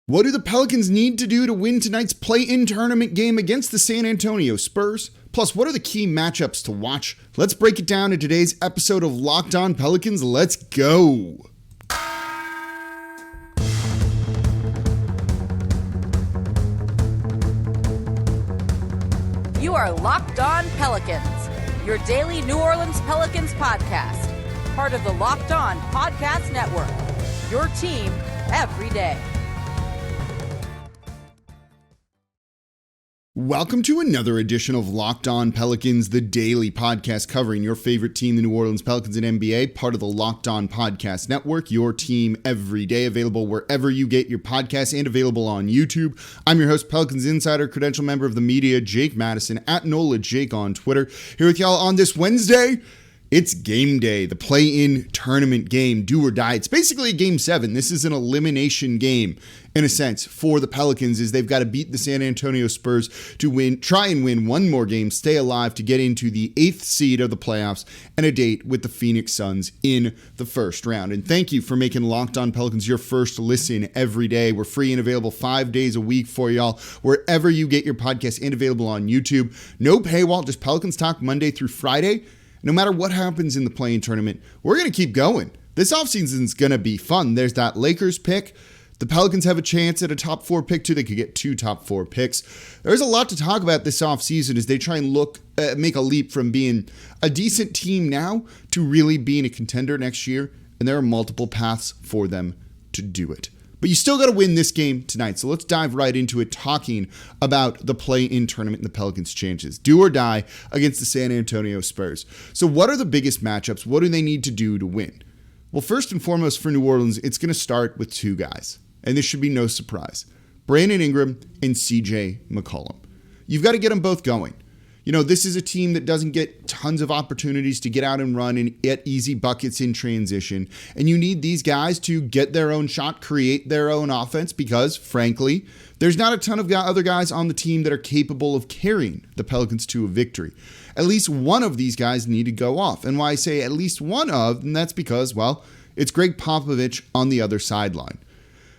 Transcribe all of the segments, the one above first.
What do the Pelicans need to do to win tonight's play-in tournament game against the San Antonio Spurs? Plus, what are the key matchups to watch? Let's break it down in today's episode of Locked On Pelicans. Let's go! You are Locked On Pelicans, your daily New Orleans Pelicans podcast. Part of the Locked On Podcast Network, your team every day. Welcome to another edition of Locked On Pelicans, the daily podcast covering your favorite team, the New Orleans Pelicans and NBA, part of the Locked On Podcast Network, your team every day, available wherever you get your podcasts and available on YouTube. I'm your host, Pelicans Insider, credential member of the media, Jake Madison, at NOLA Jake on Twitter. Here with y'all on this Wednesday. It's game day, the play-in tournament game, do or die. It's basically a game 7. This is an elimination game, in a sense, for the Pelicans, as they've got to beat the San Antonio Spurs to try and win one more game, stay alive to get into the 8th seed of the playoffs and a date with the Phoenix Suns in the first round. And thank you for making Locked On Pelicans your first listen every day. We're free and available 5 days a week for y'all, wherever you get your podcasts, and available on YouTube. No paywall, just Pelicans Talk Monday through Friday. No matter what happens in the play-in tournament, we're going to keep going. This offseason is going to be fun. There's that Lakers pick. The Pelicans have a chance at a top 4 pick, too. They could get 2 top 4 picks. There's a lot to talk about this offseason as they try and make a leap from being a decent team now to really being a contender next year. And there are multiple paths for them to do it. But you still got to win this game tonight. So let's dive right into it, talking about the play-in tournament and the Pelicans' chances. Do or die against the San Antonio Spurs. So what are the biggest matchups? What do they need to do to win? Well, first and foremost for New Orleans, it's going to start with 2 guys. And this should be no surprise. Brandon Ingram and CJ McCollum. You've got to get them both going. You know, this is a team that doesn't get tons of opportunities to get out and run and get easy buckets in transition. And you need these guys to get their own shot, create their own offense, because, frankly, there's not a ton of other guys on the team that are capable of carrying the Pelicans to a victory. At least one of these guys need to go off. And why I say at least one of, and that's because, well, it's Gregg Popovich on the other sideline.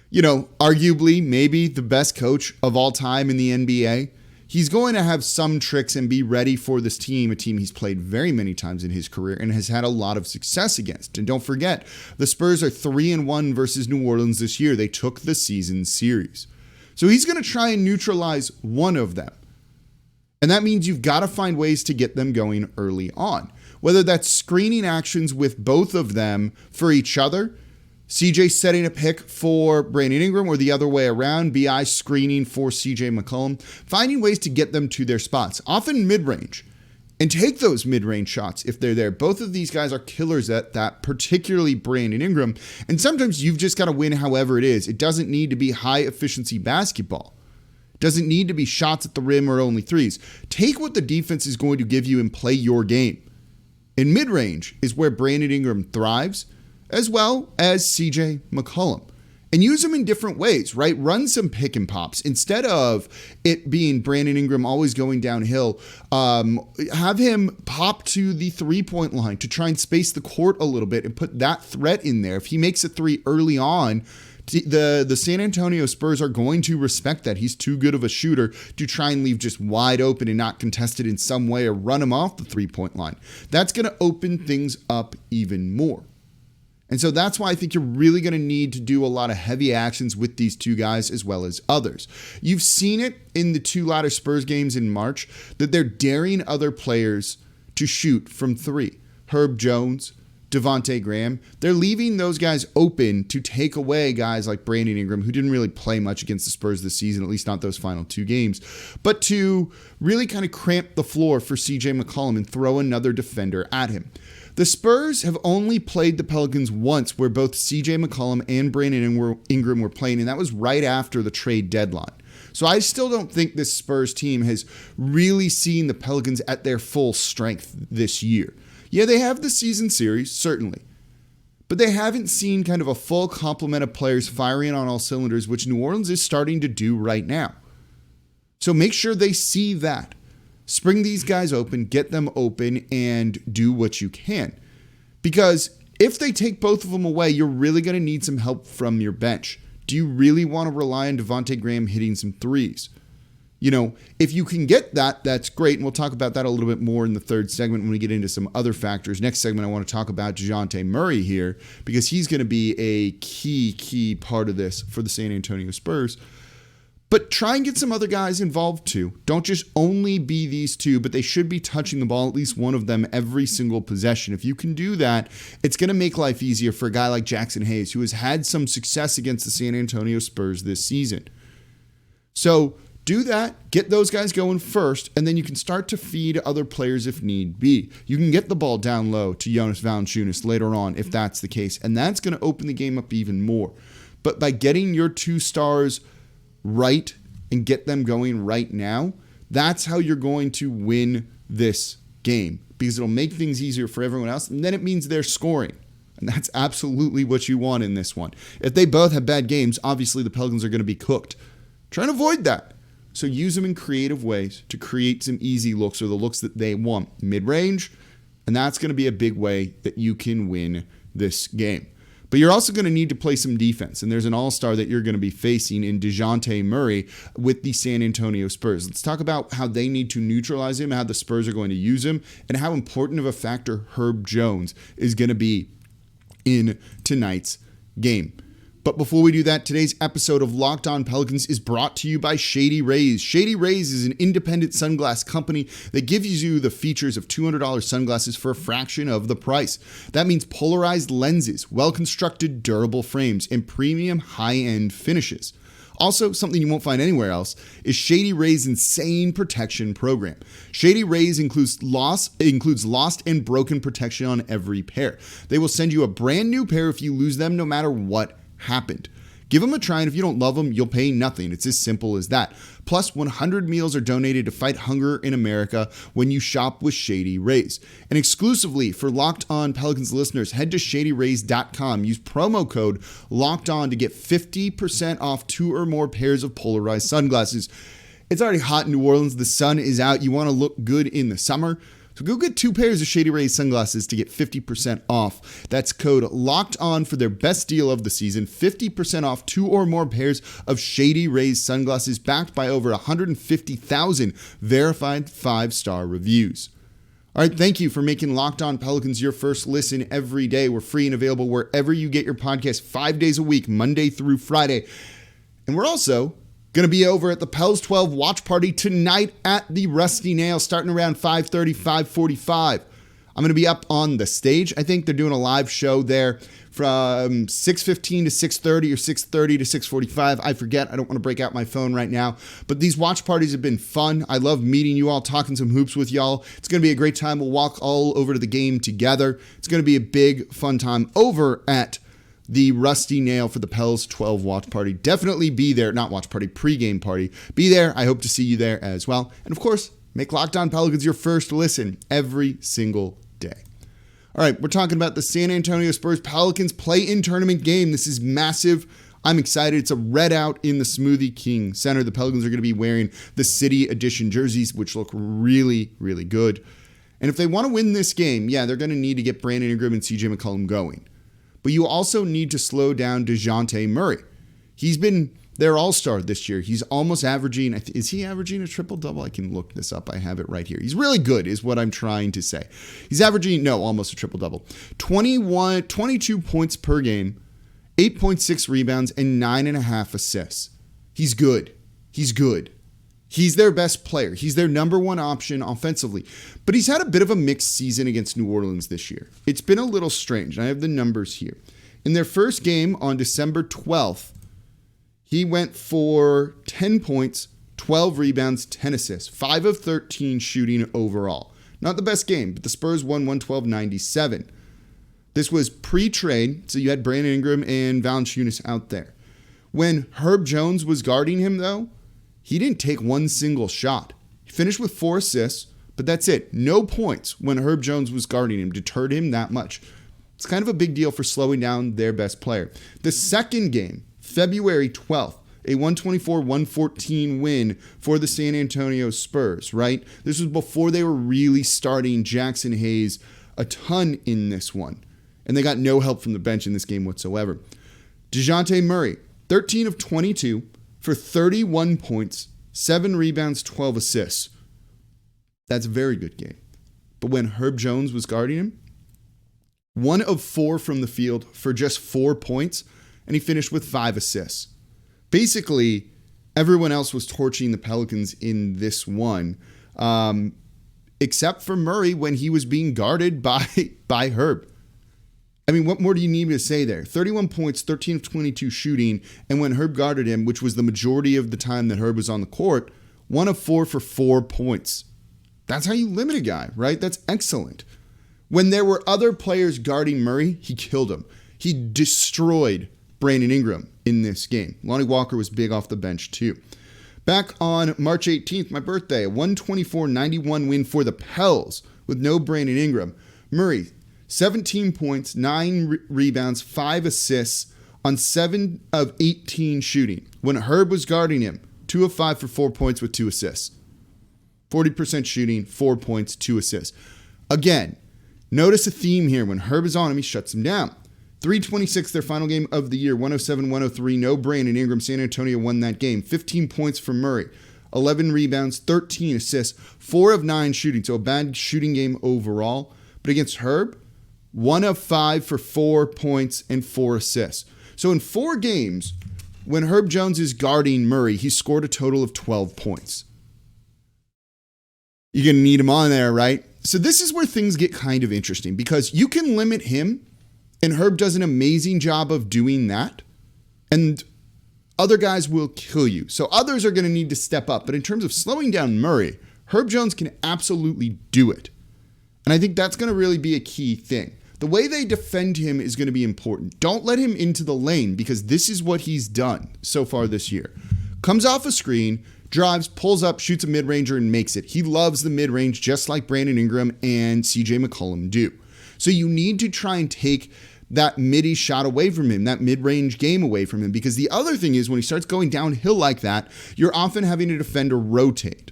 You know, arguably maybe the best coach of all time in the NBA. He's going to have some tricks and be ready for this team, a team he's played very many times in his career and has had a lot of success against. And don't forget, the Spurs are 3-1 versus New Orleans this year. They took the season series. So he's going to try and neutralize one of them. And that means you've got to find ways to get them going early on. Whether that's screening actions with both of them for each other, CJ setting a pick for Brandon Ingram, or the other way around, BI screening for CJ McCollum, finding ways to get them to their spots, often mid-range, and take those mid-range shots if they're there. Both of these guys are killers at that, particularly Brandon Ingram, and sometimes you've just got to win however it is. It doesn't need to be high-efficiency basketball. It doesn't need to be shots at the rim or only threes. Take what the defense is going to give you and play your game. In mid-range is where Brandon Ingram thrives, as well as CJ McCollum. And use them in different ways, right? Run some pick and pops. Instead of it being Brandon Ingram always going downhill, have him pop to the 3-point line to try and space the court a little bit and put that threat in there. If he makes a 3 early on, the San Antonio Spurs are going to respect that. He's too good of a shooter to try and leave just wide open and not contested in some way, or run him off the 3-point line. That's going to open things up even more. And so that's why I think you're really going to need to do a lot of heavy actions with these 2 guys as well as others. You've seen it in the 2 latter Spurs games in March that they're daring other players to shoot from 3. Herb Jones, Devontae Graham, they're leaving those guys open to take away guys like Brandon Ingram, who didn't really play much against the Spurs this season, at least not those final 2 games, but to really kind of cramp the floor for CJ McCollum and throw another defender at him. The Spurs have only played the Pelicans once where both CJ McCollum and Brandon Ingram were playing, and that was right after the trade deadline. So I still don't think this Spurs team has really seen the Pelicans at their full strength this year. Yeah, they have the season series, certainly, but they haven't seen kind of a full complement of players firing on all cylinders, which New Orleans is starting to do right now. So make sure they see that. Spring these guys open, get them open, and do what you can. Because if they take both of them away, you're really going to need some help from your bench Do you really want to rely on Devontae Graham hitting some threes? You know, if you can get that, that's great. And we'll talk about that a little bit more in the third segment when we get into some other factors. Next segment, I want to talk about Dejounte Murray here because he's going to be a key part of this for the San Antonio Spurs. But try and get some other guys involved too. Don't just only be these two, but they should be touching the ball, at least one of them, every single possession. If you can do that, it's going to make life easier for a guy like Jackson Hayes, who has had some success against the San Antonio Spurs this season. So do that, get those guys going first, and then you can start to feed other players if need be. You can get the ball down low to Jonas Valanciunas later on if that's the case, and that's going to open the game up even more. But by getting your two stars right and get them going right now, that's how you're going to win this game, because it'll make things easier for everyone else, and then it means they're scoring. And that's absolutely what you want in this one. If they both have bad games, obviously the Pelicans are going to be cooked. Try and avoid that. So use them in creative ways to create some easy looks or the looks that they want mid-range, and that's going to be a big way that you can win this game. But you're also going to need to play some defense, and there's an all-star that you're going to be facing in Dejounte Murray with the San Antonio Spurs. Let's talk about how they need to neutralize him, how the Spurs are going to use him, and how important of a factor Herb Jones is going to be in tonight's game. But before we do that, today's episode of Locked On Pelicans is brought to you by Shady Rays. Shady Rays is an independent sunglass company that gives you the features of $200 sunglasses for a fraction of the price. That means polarized lenses, well-constructed durable frames, and premium high-end finishes. Also, something you won't find anywhere else is Shady Rays' Insane Protection Program. Shady Rays includes lost and broken protection on every pair. They will send you a brand new pair if you lose them, no matter what happened. Give them a try, and if you don't love them, you'll pay nothing. It's as simple as that. Plus, 100 meals are donated to fight hunger in America when you shop with Shady Rays. And exclusively for Locked On Pelicans listeners, head to ShadyRays.com. Use promo code LOCKEDON to get 50% off 2 or more pairs of polarized sunglasses. It's already hot in New Orleans. The sun is out. You want to look good in the summer. So go get 2 pairs of Shady Rays sunglasses to get 50% off. That's code LOCKED ON for their best deal of the season. 50% off 2 or more pairs of Shady Rays sunglasses backed by over 150,000 verified 5-star reviews. All right, thank you for making Locked On Pelicans your first listen every day. We're free and available wherever you get your podcast 5 days a week, Monday through Friday. And we're also going to be over at the Pels 12 watch party tonight at the Rusty Nail, starting around 5:30, 5:45. I'm going to be up on the stage. I think they're doing a live show there from 6:15 to 6:30 or 6:30 to 6:45. I forget. I don't want to break out my phone right now. But these watch parties have been fun. I love meeting you all, talking some hoops with y'all. It's going to be a great time. We'll walk all over to the game together. It's going to be a big, fun time over at the Rusty Nail for the Pels 12 watch party. Definitely be there. Not watch party, pregame party. Be there. I hope to see you there as well. And of course, make Locked On Pelicans your first listen every single day. All right, we're talking about the San Antonio Spurs Pelicans play-in tournament game. This is massive. I'm excited. It's a red out in the Smoothie King Center. The Pelicans are going to be wearing the City Edition jerseys, which look really, really good. And if they want to win this game, yeah, they're going to need to get Brandon Ingram and CJ McCollum going. But you also need to slow down Dejounte Murray. He's been their all-star this year. He's almost averaging, is he averaging a triple-double? I can look this up. I have it right here. He's really good is what I'm trying to say. He's averaging, almost a triple-double. 22 points per game, 8.6 rebounds, and 9.5 assists. He's good. He's good. He's their best player. He's their number one option offensively. But he's had a bit of a mixed season against New Orleans this year. It's been a little strange. I have the numbers here. In their first game on December 12th, he went for 10 points, 12 rebounds, 10 assists, 5 of 13 shooting overall. Not the best game, but the Spurs won 112-97. This was pre-trade, so you had Brandon Ingram and Valanciunas out there. When Herb Jones was guarding him, though, he didn't take one single shot. He finished with 4 assists, but that's it. No points when Herb Jones was guarding him. Deterred him that much. It's kind of a big deal for slowing down their best player. The second game, February 12th, a 124-114 win for the San Antonio Spurs, right? This was before they were really starting Jackson Hayes a ton in this one. And they got no help from the bench in this game whatsoever. Dejounte Murray, 13 of 22 for 31 points, 7 rebounds, 12 assists. That's a very good game. But when Herb Jones was guarding him, 1 of 4 from the field for just 4 points, and he finished with 5 assists. Basically, everyone else was torching the Pelicans in this one, except for Murray when he was being guarded by Herb. I mean, what more do you need me to say there? 31 points, 13 of 22 shooting, and when Herb guarded him, which was the majority of the time that Herb was on the court, 1 of 4 for 4 points. That's how you limit a guy, right? That's excellent. When there were other players guarding Murray, he killed him. He destroyed Brandon Ingram in this game. Lonnie Walker was big off the bench too. Back on March 18th, my birthday, a 124-91 win for the Pels with no Brandon Ingram. Murray, 17 points, 9 rebounds, 5 assists on 7 of 18 shooting. When Herb was guarding him, 2 of 5 for 4 points with 2 assists. 40% shooting, 4 points, 2 assists. Again, notice a theme here. When Herb is on him, he shuts him down. 326, their final game of the year, 107-103. No Brandon Ingram. San Antonio won that game. 15 points for Murray. 11 rebounds, 13 assists, 4 of 9 shooting. So a bad shooting game overall. But against Herb, 1 of 5 for 4 points and 4 assists. So in 4 games, when Herb Jones is guarding Murray, he scored a total of 12 points. You're going to need him on there, right? So this is where things get kind of interesting because you can limit him, and Herb does an amazing job of doing that, and other guys will kill you. So others are going to need to step up. But in terms of slowing down Murray, Herb Jones can absolutely do it. And I think that's going to really be a key thing. The way they defend him is going to be important. Don't let him into the lane because this is what he's done so far this year. Comes off a screen, drives, pulls up, shoots a mid-ranger, and makes it. He loves the mid-range just like Brandon Ingram and CJ McCollum do. So you need to try and take that midi shot away from him, that mid-range game away from him, because the other thing is when he starts going downhill like that, you're often having a defender rotate.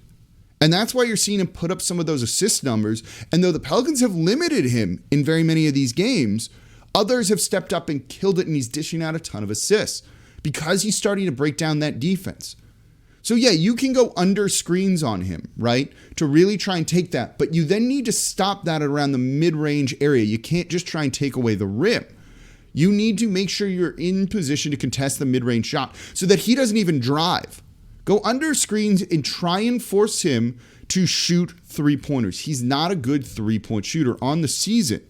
And that's why you're seeing him put up some of those assist numbers. And though the Pelicans have limited him in very many of these games, others have stepped up and killed it, and he's dishing out a ton of assists because he's starting to break down that defense. So yeah, you can go under screens on him, right, to really try and take that. But you then need to stop that around the mid-range area. You can't just try and take away the rim. You need to make sure you're in position to contest the mid-range shot so that he doesn't even drive. Go under screens and try and force him to shoot three-pointers. He's not a good three-point shooter on the season.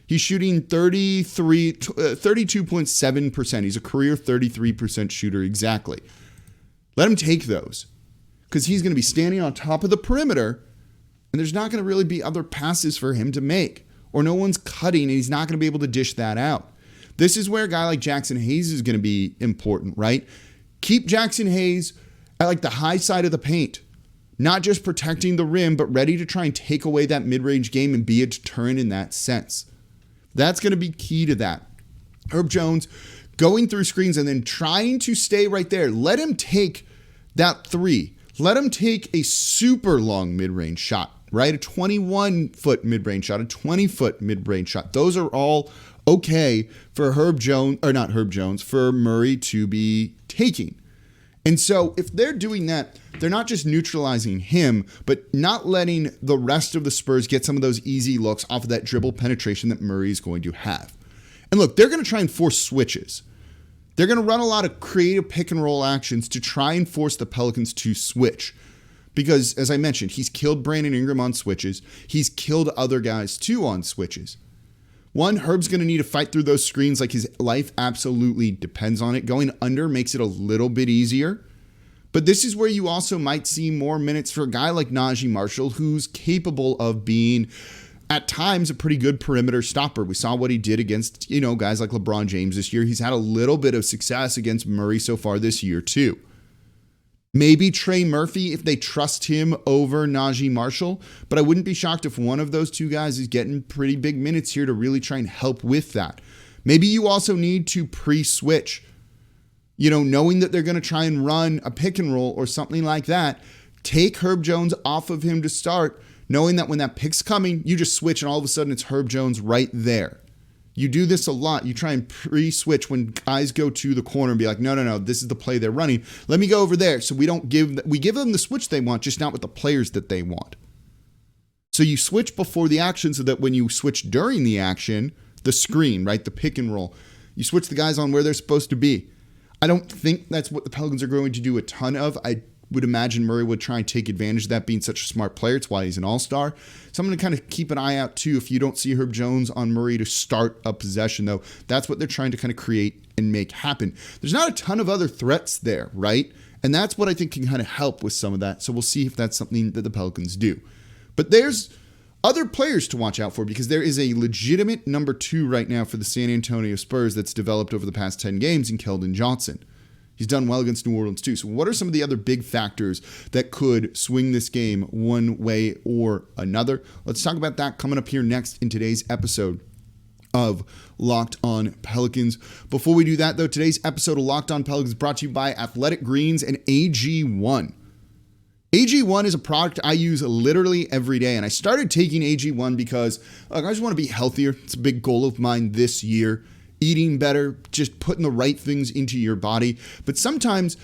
He's shooting 32.7%. He's a career 33% shooter exactly. Let him take those because he's going to be standing on top of the perimeter and there's not going to really be other passes for him to make or no one's cutting and he's not going to be able to dish that out. This is where a guy like Jackson Hayes is going to be important, right? Keep Jackson Hayes at like the high side of the paint, not just protecting the rim, but ready to try and take away that mid-range game and be a deterrent in that sense. That's going to be key to that. Herb Jones going through screens and then trying to stay right there. Let him take that three. Let him take a super long mid-range shot, right? A 21-foot mid-range shot, a 20-foot mid-range shot. Those are all okay for for Murray to be taking. And so if they're doing that, they're not just neutralizing him, but not letting the rest of the Spurs get some of those easy looks off of that dribble penetration that Murray is going to have. And look, they're going to try and force switches. They're going to run a lot of creative pick and roll actions to try and force the Pelicans to switch. Because, as I mentioned, he's killed Brandon Ingram on switches. He's killed other guys, too, on switches. One, Herb's going to need to fight through those screens like his life absolutely depends on it. Going under makes it a little bit easier. But this is where you also might see more minutes for a guy like Najee Marshall, who's capable of being, at times, a pretty good perimeter stopper. We saw what he did against, guys like LeBron James this year. He's had a little bit of success against Murray so far this year, too. Maybe Trey Murphy if they trust him over Najee Marshall, but I wouldn't be shocked if one of those two guys is getting pretty big minutes here to really try and help with that. Maybe you also need to pre-switch, knowing that they're going to try and run a pick and roll or something like that. Take Herb Jones off of him to start, knowing that when that pick's coming, you just switch and all of a sudden it's Herb Jones right there. You do this a lot. You try and pre-switch when guys go to the corner and be like, no, this is the play they're running. Let me go over there. So we give them the switch they want, just not with the players that they want. So you switch before the action so that when you switch during the action, the screen, right, the pick and roll, you switch the guys on where they're supposed to be. I don't think that's what the Pelicans are going to do a ton of. I would imagine Murray would try and take advantage of that, being such a smart player. It's why he's an all-star. So I'm going to kind of keep an eye out, too, if you don't see Herb Jones on Murray to start a possession, though. That's what they're trying to kind of create and make happen. There's not a ton of other threats there, right? And that's what I think can kind of help with some of that. So we'll see if that's something that the Pelicans do. But there's other players to watch out for, because there is a legitimate number 2 right now for the San Antonio Spurs that's developed over the past 10 games in Keldon Johnson. He's done well against New Orleans too. So what are some of the other big factors that could swing this game one way or another? Let's talk about that coming up here next in today's episode of Locked On Pelicans. Before we do that, though, today's episode of Locked On Pelicans is brought to you by Athletic Greens and AG1. AG1 is a product I use literally every day, and I started taking AG1 because I just want to be healthier. It's a big goal of mine this year. Eating better, just putting the right things into your body. But sometimes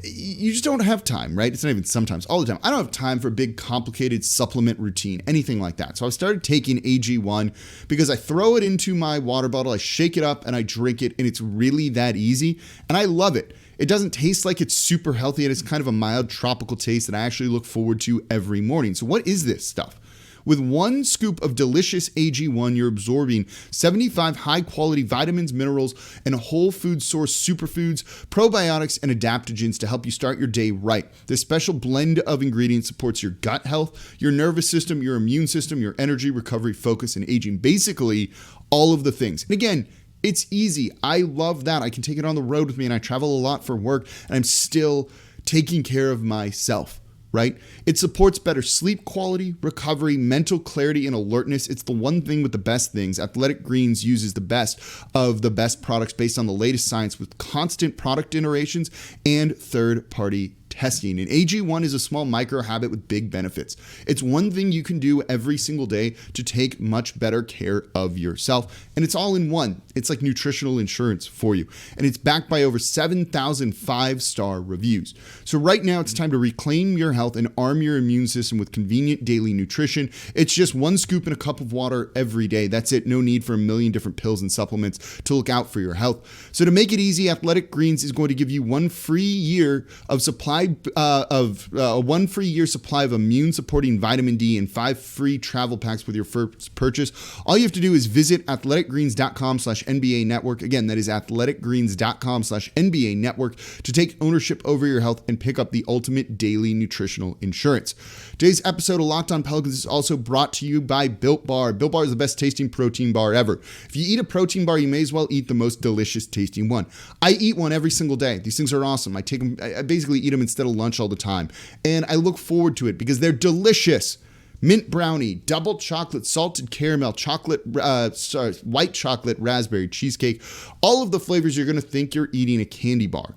you just don't have time, right? It's not even sometimes, all the time. I don't have time for a big, complicated supplement routine, anything like that. So I started taking AG1 because I throw it into my water bottle, I shake it up, and I drink it, and it's really that easy. And I love it. It doesn't taste like it's super healthy, and it's kind of a mild tropical taste that I actually look forward to every morning. So what is this stuff? With 1 scoop of delicious AG1, you're absorbing 75 high-quality vitamins, minerals, and whole food source superfoods, probiotics, and adaptogens to help you start your day right. This special blend of ingredients supports your gut health, your nervous system, your immune system, your energy, recovery, focus, and aging. Basically, all of the things. And again, it's easy. I love that. I can take it on the road with me, and I travel a lot for work, and I'm still taking care of myself. Right? It supports better sleep quality, recovery, mental clarity, and alertness. It's the one thing with the best things. Athletic Greens uses the best of the best products based on the latest science with constant product iterations and third-party testing. And AG1 is a small micro habit with big benefits. It's one thing you can do every single day to take much better care of yourself. And it's all in one. It's like nutritional insurance for you. And it's backed by over 7,000 5-star reviews. So right now it's time to reclaim your health and arm your immune system with convenient daily nutrition. It's just 1 scoop in a cup of water every day. That's it. No need for a million different pills and supplements to look out for your health. So to make it easy, Athletic Greens is going to give you 1 free year of supply of 1 free year supply of immune supporting vitamin D and 5 free travel packs with your first purchase. All you have to do is visit athleticgreens.com/NBA network. Again, that is athleticgreens.com/NBA network to take ownership over your health and pick up the ultimate daily nutritional insurance. Today's episode of Locked On Pelicans is also brought to you by Built Bar. Built Bar is the best tasting protein bar ever. If you eat a protein bar, you may as well eat the most delicious tasting one. I eat one every single day. These things are awesome. I basically eat them instead of lunch all the time. And I look forward to it because they're delicious. Mint brownie, double chocolate, salted caramel, white chocolate, raspberry, cheesecake. All of the flavors you're going to think you're eating a candy bar.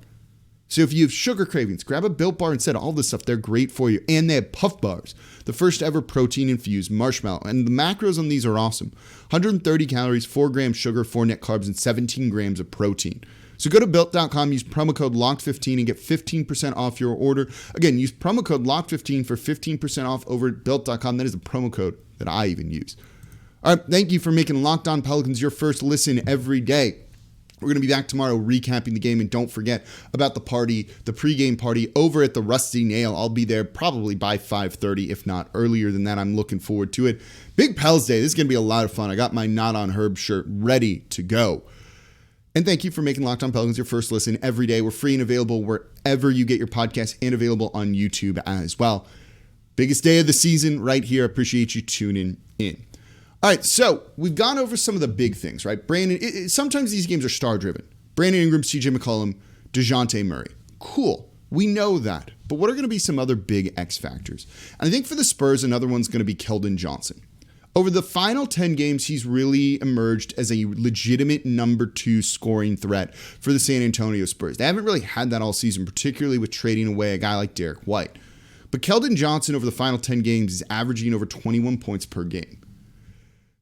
So if you have sugar cravings, grab a Built Bar instead. All this stuff, they're great for you. And they have Puff Bars, the first ever protein-infused marshmallow. And the macros on these are awesome. 130 calories, 4 grams sugar, 4 net carbs, and 17 grams of protein. So go to Built.com, use promo code LOCKED15 and get 15% off your order. Again, use promo code LOCKED15 for 15% off over at Built.com. That is a promo code that I even use. All right, thank you for making Locked On Pelicans your first listen every day. We're going to be back tomorrow recapping the game, and don't forget about the party, the pregame party over at the Rusty Nail. I'll be there probably by 5:30, if not earlier than that. I'm looking forward to it. Big Pels Day. This is going to be a lot of fun. I got my Not On Herb shirt ready to go. And thank you for making Locked On Pelicans your first listen every day. We're free and available wherever you get your podcasts and available on YouTube as well. Biggest day of the season right here. Appreciate you tuning in. All right, so we've gone over some of the big things, right? Brandon, sometimes these games are star-driven. Brandon Ingram, CJ McCollum, Dejounte Murray. Cool. We know that. But what are going to be some other big X factors? And I think for the Spurs, another one's going to be Keldon Johnson. Over the final 10 games, he's really emerged as a legitimate number 2 scoring threat for the San Antonio Spurs. They haven't really had that all season, particularly with trading away a guy like Derek White. But Keldon Johnson over the final 10 games is averaging over 21 points per game.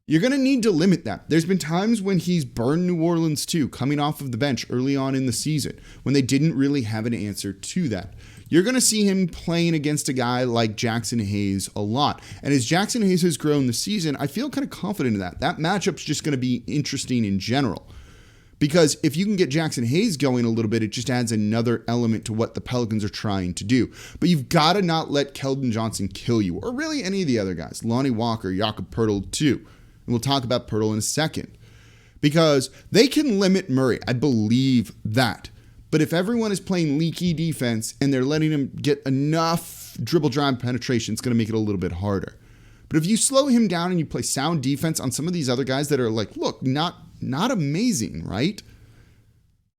You're going to need to limit that. There's been times when he's burned New Orleans too, coming off of the bench early on in the season, when they didn't really have an answer to that. You're going to see him playing against a guy like Jackson Hayes a lot. And as Jackson Hayes has grown this season, I feel kind of confident in that. That matchup's just going to be interesting in general. Because if you can get Jackson Hayes going a little bit, it just adds another element to what the Pelicans are trying to do. But you've got to not let Keldon Johnson kill you, or really any of the other guys. Lonnie Walker, Jakob Poeltl too. And we'll talk about Poeltl in a second. Because they can limit Murray. I believe that. But if everyone is playing leaky defense and they're letting him get enough dribble drive penetration, it's going to make it a little bit harder. But if you slow him down and you play sound defense on some of these other guys that are like, look, not amazing, right?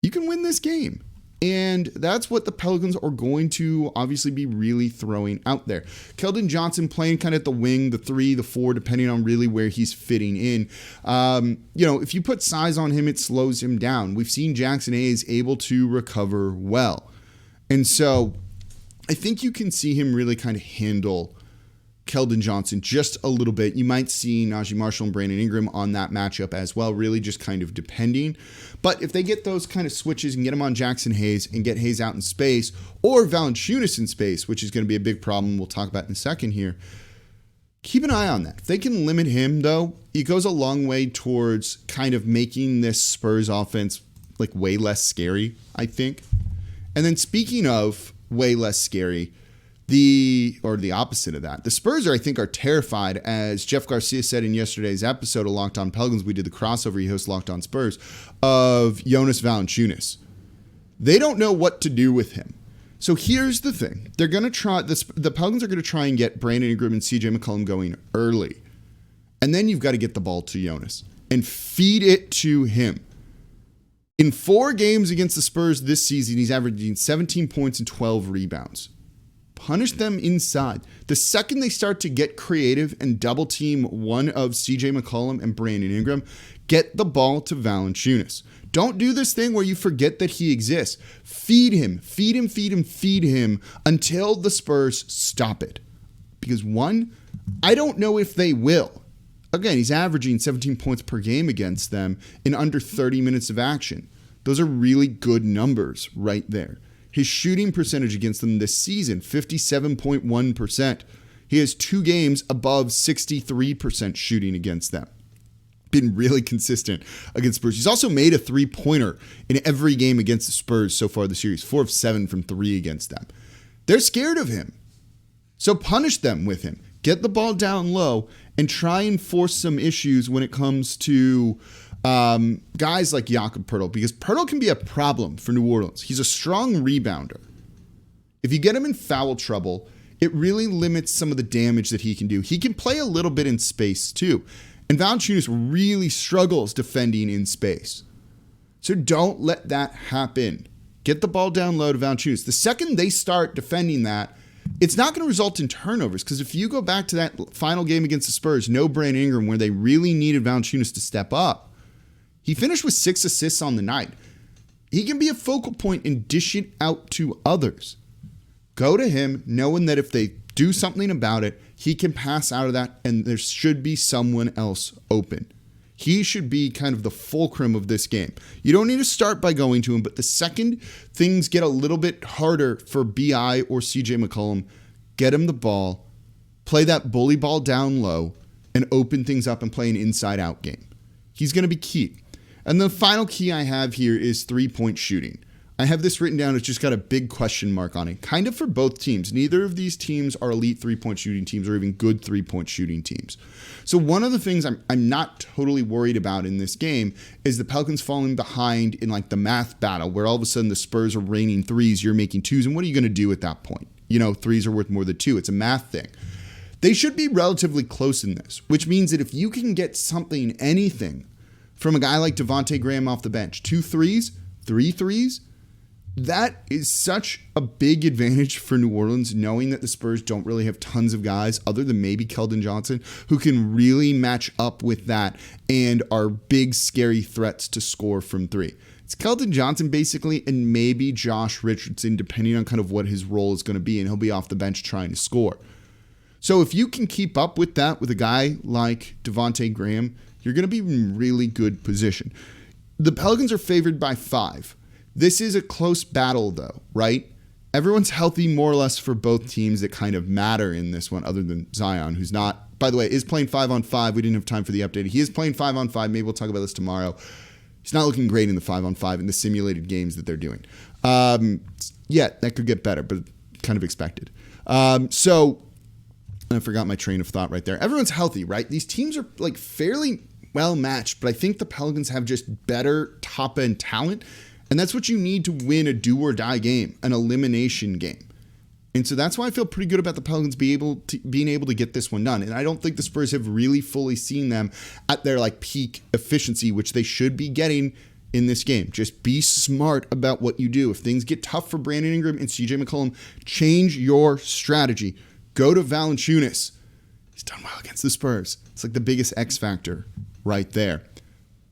You can win this game. And that's what the Pelicans are going to obviously be really throwing out there. Keldon Johnson playing kind of at the wing, the 3, the 4, depending on really where he's fitting in. If you put size on him, it slows him down. We've seen Jackson Hayes able to recover well. And so I think you can see him really kind of handle Keldon Johnson just a little bit. You might see Najee Marshall and Brandon Ingram on that matchup as well, really just kind of depending. But if they get those kind of switches and get him on Jackson Hayes and get Hayes out in space, or Valanciunas in space, which is going to be a big problem we'll talk about in a second here, keep an eye on that. If they can limit him, though, it goes a long way towards kind of making this Spurs offense like way less scary, I think. And then speaking of way less scary, the opposite of that. The Spurs I think are terrified, as Jeff Garcia said in yesterday's episode of Locked On Pelicans. We did the crossover, he hosts Locked On Spurs, of Jonas Valanciunas. They don't know what to do with him. So here's the thing. They're going to try, the Pelicans are going to try and get Brandon Ingram and CJ McCollum going early. And then you've got to get the ball to Jonas and feed it to him. In 4 games against the Spurs this season, he's averaging 17 points and 12 rebounds. Punish them inside. The second they start to get creative and double team one of CJ McCollum and Brandon Ingram, get the ball to Valanciunas. Don't do this thing where you forget that he exists. Feed him until the Spurs stop it. Because one, I don't know if they will. Again, he's averaging 17 points per game against them in under 30 minutes of action. Those are really good numbers right there. His shooting percentage against them this season, 57.1%. He has 2 games above 63% shooting against them. Been really consistent against Spurs. He's also made a 3-pointer in every game against the Spurs so far this series. 4 of 7 from 3 against them. They're scared of him. So punish them with him. Get the ball down low and try and force some issues when it comes to guys like Jakob Poeltl, because Poeltl can be a problem for New Orleans. He's a strong rebounder. If you get him in foul trouble, it really limits some of the damage that he can do. He can play a little bit in space too. And Valanciunas really struggles defending in space. So don't let that happen. Get the ball down low to Valanciunas. The second they start defending that, it's not going to result in turnovers, because if you go back to that final game against the Spurs, no Brandon Ingram, where they really needed Valanciunas to step up, he finished with 6 assists on the night. He can be a focal point and dish it out to others. Go to him knowing that if they do something about it, he can pass out of that and there should be someone else open. He should be kind of the fulcrum of this game. You don't need to start by going to him, but the second things get a little bit harder for BI or CJ McCollum, get him the ball, play that bully ball down low, and open things up and play an inside-out game. He's going to be key. And the final key I have here is 3-point shooting. I have this written down. It's just got a big question mark on it, kind of for both teams. Neither of these teams are elite 3-point shooting teams or even good 3-point shooting teams. So one of the things I'm not totally worried about in this game is the Pelicans falling behind in like the math battle, where all of a sudden the Spurs are raining 3s, you're making 2s, and what are you going to do at that point? 3s are worth more than 2. It's a math thing. They should be relatively close in this, which means that if you can get something, anything, from a guy like Devontae Graham off the bench, 2 3s, 3 3s, that is such a big advantage for New Orleans, knowing that the Spurs don't really have tons of guys other than maybe Keldon Johnson who can really match up with that and are big, scary threats to score from 3. It's Keldon Johnson basically and maybe Josh Richardson, depending on kind of what his role is going to be, and he'll be off the bench trying to score. So if you can keep up with that with a guy like Devontae Graham, you're going to be in really good position. The Pelicans are favored by 5. This is a close battle, though, right? Everyone's healthy more or less for both teams that kind of matter in this one, other than Zion, who's not, by the way, is playing 5-on-5. We didn't have time for the update. He is playing 5-on-5. Maybe we'll talk about this tomorrow. He's not looking great in the 5-on-5 in the simulated games that they're doing. Yeah, that could get better, but kind of expected. So I forgot my train of thought right there. Everyone's healthy, right? These teams are like fairly well matched, but I think the Pelicans have just better top-end talent. And that's what you need to win a do-or-die game, an elimination game. And so that's why I feel pretty good about the Pelicans being able to get this one done. And I don't think the Spurs have really fully seen them at their like peak efficiency, which they should be getting in this game. Just be smart about what you do. If things get tough for Brandon Ingram and CJ McCollum, change your strategy. Go to Valanciunas. He's done well against the Spurs. It's like the biggest X factor right there.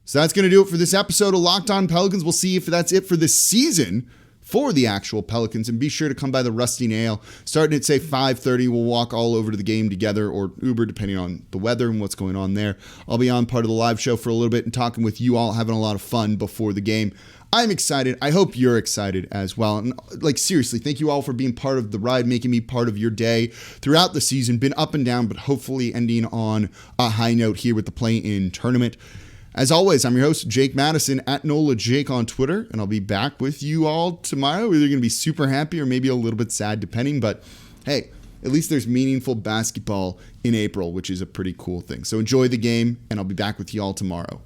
So that's going to do it for this episode of Locked On Pelicans. We'll see if that's it for this season for the actual Pelicans. And be sure to come by the Rusty Nail. Starting at, say, 5:30, we'll walk all over to the game together, or Uber, depending on the weather and what's going on there. I'll be on part of the live show for a little bit and talking with you all, having a lot of fun before the game. I'm excited. I hope you're excited as well. And like, seriously, thank you all for being part of the ride, making me part of your day throughout the season. Been up and down, but hopefully ending on a high note here with the play-in tournament. As always, I'm your host, Jake Madison, at NolaJake on Twitter, and I'll be back with you all tomorrow. We're either going to be super happy or maybe a little bit sad, depending. But hey, at least there's meaningful basketball in April, which is a pretty cool thing. So enjoy the game, and I'll be back with you all tomorrow.